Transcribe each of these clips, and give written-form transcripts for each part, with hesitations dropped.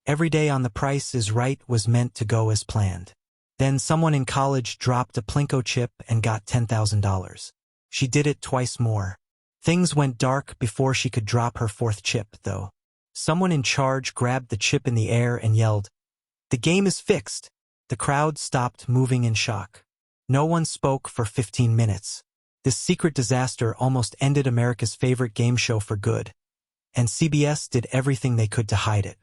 Every day on The Price is Right was meant to go as planned. Then someone in college dropped a Plinko chip and got $10,000. She did it twice more. Things went dark before she could drop her fourth chip, though. Someone in charge grabbed the chip in the air and yelled, "The game is fixed!" The crowd stopped moving in shock. No one spoke for 15 minutes. This secret disaster almost ended America's favorite game show for good, and CBS did everything they could to hide it.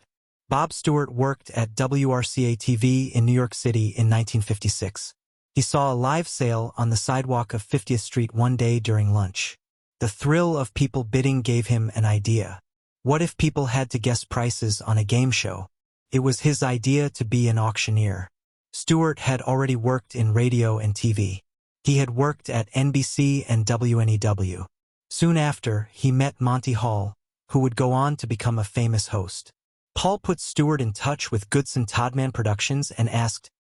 Bob Stewart worked at WRCA-TV in New York City in 1956. He saw a live sale on the sidewalk of 50th Street one day during lunch. The thrill of people bidding gave him an idea. What if people had to guess prices on a game show? It was his idea to be an auctioneer. Stewart had already worked in radio and TV. He had worked at NBC and WNEW. Soon after, he met Monty Hall, who would go on to become a famous host. Paul put Stewart in touch with Goodson Todman Productions and asked,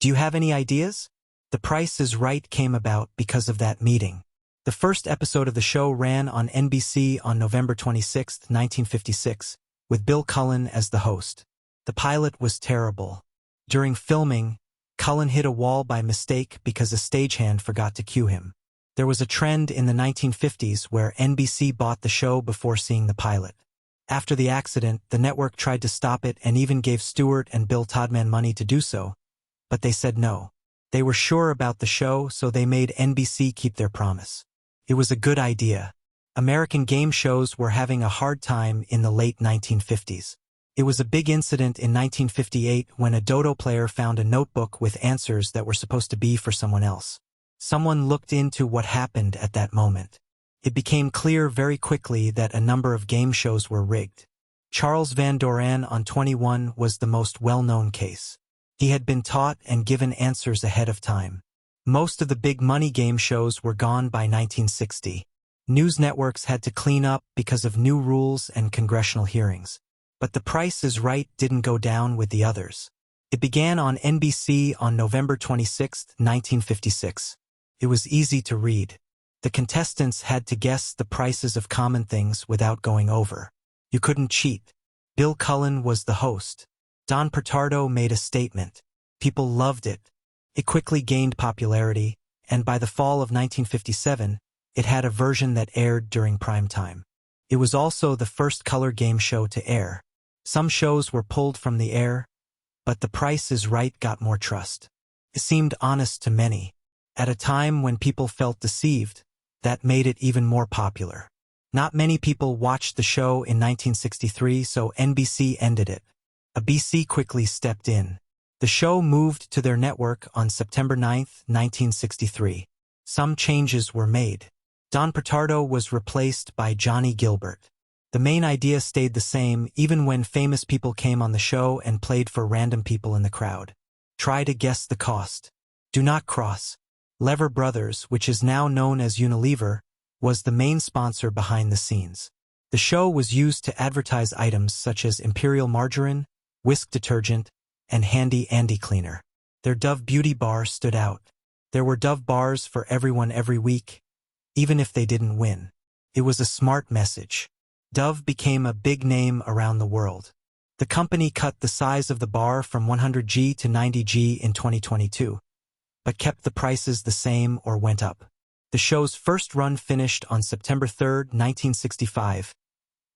"Do you have any ideas?" The Price is Right came about because of that meeting. The first episode of the show ran on NBC on November 26, 1956, with Bill Cullen as the host. The pilot was terrible. During filming, Cullen hit a wall by mistake because a stagehand forgot to cue him. There was a trend in the 1950s where NBC bought the show before seeing the pilot. After the accident, the network tried to stop it and even gave Stewart and Bill Todman money to do so, but they said no. They were sure about the show, so they made NBC keep their promise. It was a good idea. American game shows were having a hard time in the late 1950s. It was a big incident in 1958 when a dodo player found a notebook with answers that were supposed to be for someone else. Someone looked into what happened at that moment. It became clear very quickly that a number of game shows were rigged. Charles Van Doren on 21 was the most well-known case. He had been taught and given answers ahead of time. Most of the big money game shows were gone by 1960. News networks had to clean up because of new rules and congressional hearings. But The Price is Right didn't go down with the others. It began on NBC on November 26, 1956. It was easy to read. The contestants had to guess the prices of common things without going over. You couldn't cheat. Bill Cullen was the host. Don Pertardo made a statement. People loved it. It quickly gained popularity, and by the fall of 1957, it had a version that aired during prime time. It was also the first color game show to air. Some shows were pulled from the air, but The Price is Right got more trust. It seemed honest to many. At a time when people felt deceived, that made it even more popular. Not many people watched the show in 1963, so NBC ended it. ABC quickly stepped in. The show moved to their network on September 9, 1963. Some changes were made. Don Pertardo was replaced by Johnny Gilbert. The main idea stayed the same even when famous people came on the show and played for random people in the crowd. Try to guess the cost. Do not cross. Lever Brothers, which is now known as Unilever, was the main sponsor behind the scenes. The show was used to advertise items such as Imperial Margarine, Whisk Detergent, and Handy Andy Cleaner. Their Dove Beauty Bar stood out. There were Dove bars for everyone every week, even if they didn't win. It was a smart message. Dove became a big name around the world. The company cut the size of the bar from 100G to 90G in 2022, but kept the prices the same or went up. The show's first run finished on September 3, 1965,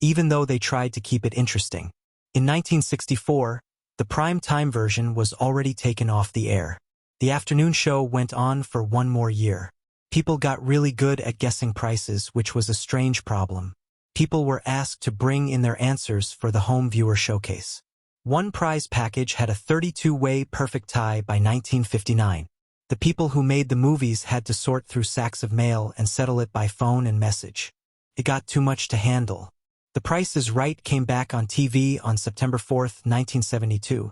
even though they tried to keep it interesting. In 1964, the prime time version was already taken off the air. The afternoon show went on for one more year. People got really good at guessing prices, which was a strange problem. People were asked to bring in their answers for the home viewer showcase. One prize package had a 32-way perfect tie by 1959. The people who made the movies had to sort through sacks of mail and settle it by phone and message. It got too much to handle. The Price is Right came back on TV on September 4, 1972,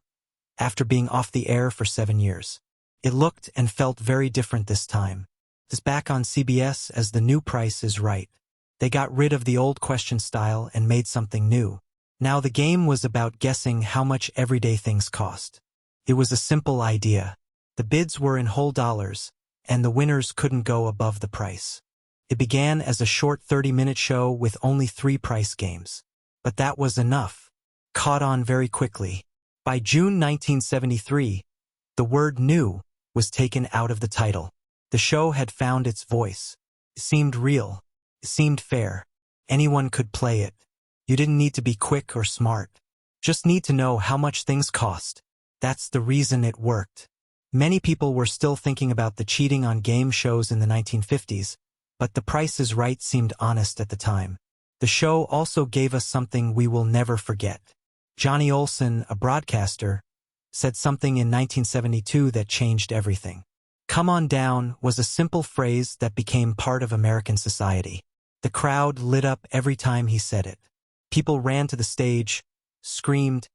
after being off the air for 7 years. It looked and felt very different this time. It's back on CBS as The New Price is Right. They got rid of the old question style and made something new. Now the game was about guessing how much everyday things cost. It was a simple idea. The bids were in whole dollars, and the winners couldn't go above the price. It began as a short 30-minute show with only 3 price games. But that was enough. Caught on very quickly. By June 1973, the word new was taken out of the title. The show had found its voice. It seemed real. It seemed fair. Anyone could play it. You didn't need to be quick or smart. Just need to know how much things cost. That's the reason it worked. Many people were still thinking about the cheating on game shows in the 1950s, but The Price is Right seemed honest at the time. The show also gave us something we will never forget. Johnny Olson, a broadcaster, said something in 1972 that changed everything. "Come on down" was a simple phrase that became part of American society. The crowd lit up every time he said it. People ran to the stage, screamed,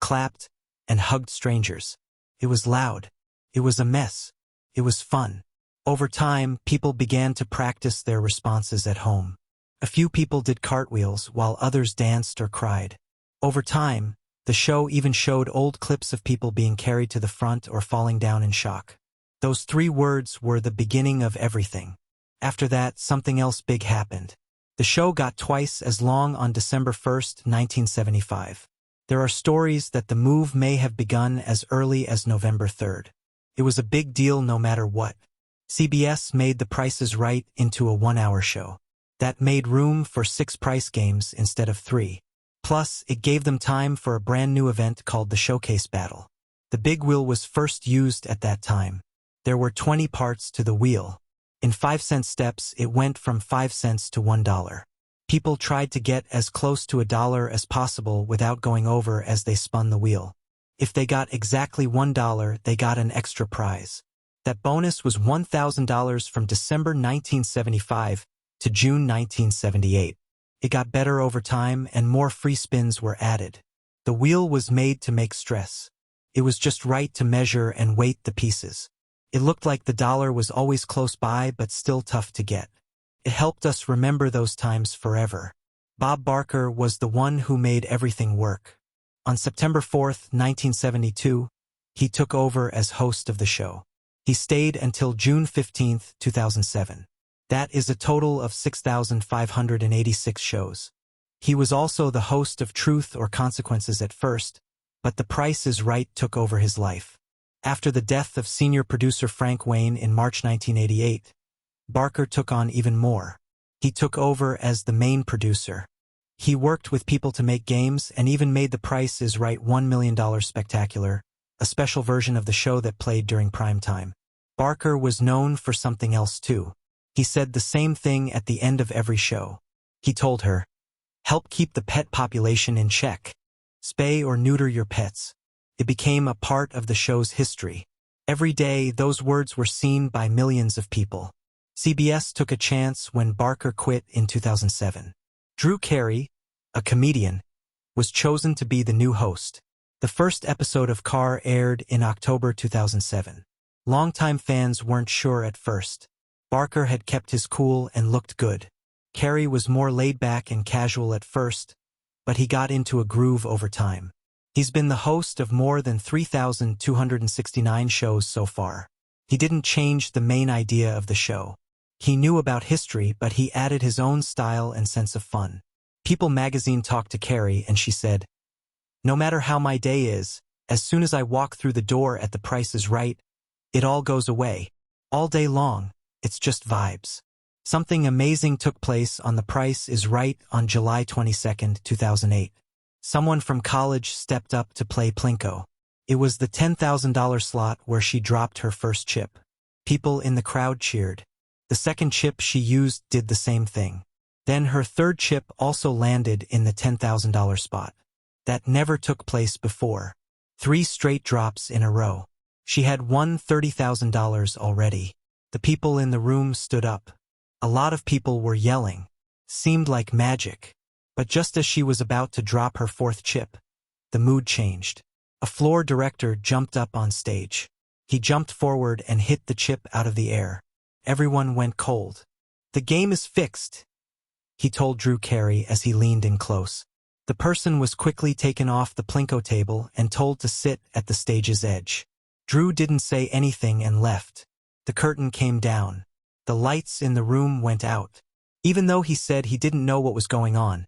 clapped, and hugged strangers. It was loud. It was a mess. It was fun. Over time, people began to practice their responses at home. A few people did cartwheels while others danced or cried. Over time, the show even showed old clips of people being carried to the front or falling down in shock. Those 3 words were the beginning of everything. After that, something else big happened. The show got twice as long on December 1st, 1975. There are stories that the move may have begun as early as November 3rd. It was a big deal no matter what. CBS made The Price is Right into a 1-hour show. That made room for 6 price games instead of 3. Plus, it gave them time for a brand new event called the Showcase Battle. The big wheel was first used at that time. There were 20 parts to the wheel. In 5-cent steps, it went from 5 cents to $1. People tried to get as close to $1 as possible without going over as they spun the wheel. If they got exactly $1, they got an extra prize. That bonus was $1,000 from December 1975 to June 1978. It got better over time and more free spins were added. The wheel was made to make stress. It was just right to measure and weight the pieces. It looked like the dollar was always close by but still tough to get. It helped us remember those times forever. Bob Barker was the one who made everything work. On September 4th, 1972, he took over as host of the show. He stayed until June 15, 2007. That is a total of 6,586 shows. He was also the host of Truth or Consequences at first, but The Price is Right took over his life. After the death of senior producer Frank Wayne in March 1988, Barker took on even more. He took over as the main producer. He worked with people to make games and even made The Price is Right $1 million Spectacular, a special version of the show that played during prime time. Barker was known for something else too. He said the same thing at the end of every show. He told her, "Help keep the pet population in check. Spay or neuter your pets." It became a part of the show's history. Every day, those words were seen by millions of people. CBS took a chance when Barker quit in 2007. Drew Carey, a comedian, was chosen to be the new host. The first episode of Carr aired in October 2007. Longtime fans weren't sure at first. Barker had kept his cool and looked good. Carey was more laid back and casual at first, but he got into a groove over time. He's been the host of more than 3,269 shows so far. He didn't change the main idea of the show. He knew about history, but he added his own style and sense of fun. People magazine talked to Carey and she said, "No matter how my day is, as soon as I walk through the door at The Price is Right, it all goes away. All day long, it's just vibes." Something amazing took place on The Price is Right on July 22, 2008. Someone from college stepped up to play Plinko. It was the $10,000 slot where she dropped her first chip. People in the crowd cheered. The second chip she used did the same thing. Then her third chip also landed in the $10,000 spot. That never took place before. 3 straight drops in a row. She had won $30,000 already. The people in the room stood up. A lot of people were yelling. Seemed like magic. But just as she was about to drop her 4th chip, the mood changed. A floor director jumped up on stage. He jumped forward and hit the chip out of the air. Everyone went cold. "The game is fixed," he told Drew Carey as he leaned in close. The person was quickly taken off the Plinko table and told to sit at the stage's edge. Drew didn't say anything and left. The curtain came down. The lights in the room went out. Even though he said he didn't know what was going on,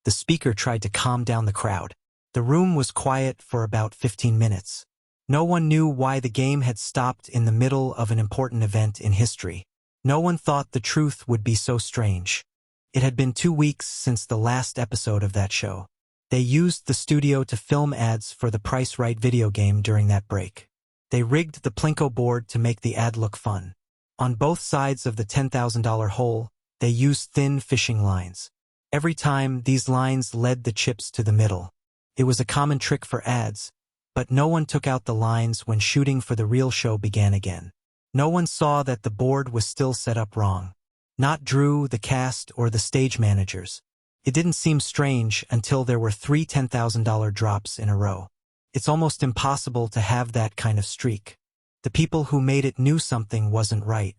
the speaker tried to calm down the crowd. The room was quiet for about 15 minutes. No one knew why the game had stopped in the middle of an important event in history. No one thought the truth would be so strange. It had been 2 weeks since the last episode of that show. They used the studio to film ads for the Price Right video game during that break. They rigged the Plinko board to make the ad look fun. On both sides of the $10,000 hole, they used thin fishing lines. Every time, these lines led the chips to the middle. It was a common trick for ads, but no one took out the lines when shooting for the real show began again. No one saw that the board was still set up wrong. Not Drew, the cast, or the stage managers. It didn't seem strange until there were 3 $10,000 drops in a row. It's almost impossible to have that kind of streak. The people who made it knew something wasn't right.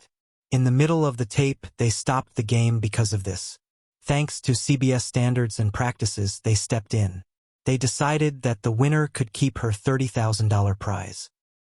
In the middle of the tape, they stopped the game because of this. Thanks to CBS standards and practices, they stepped in. They decided that the winner could keep her $30,000 prize.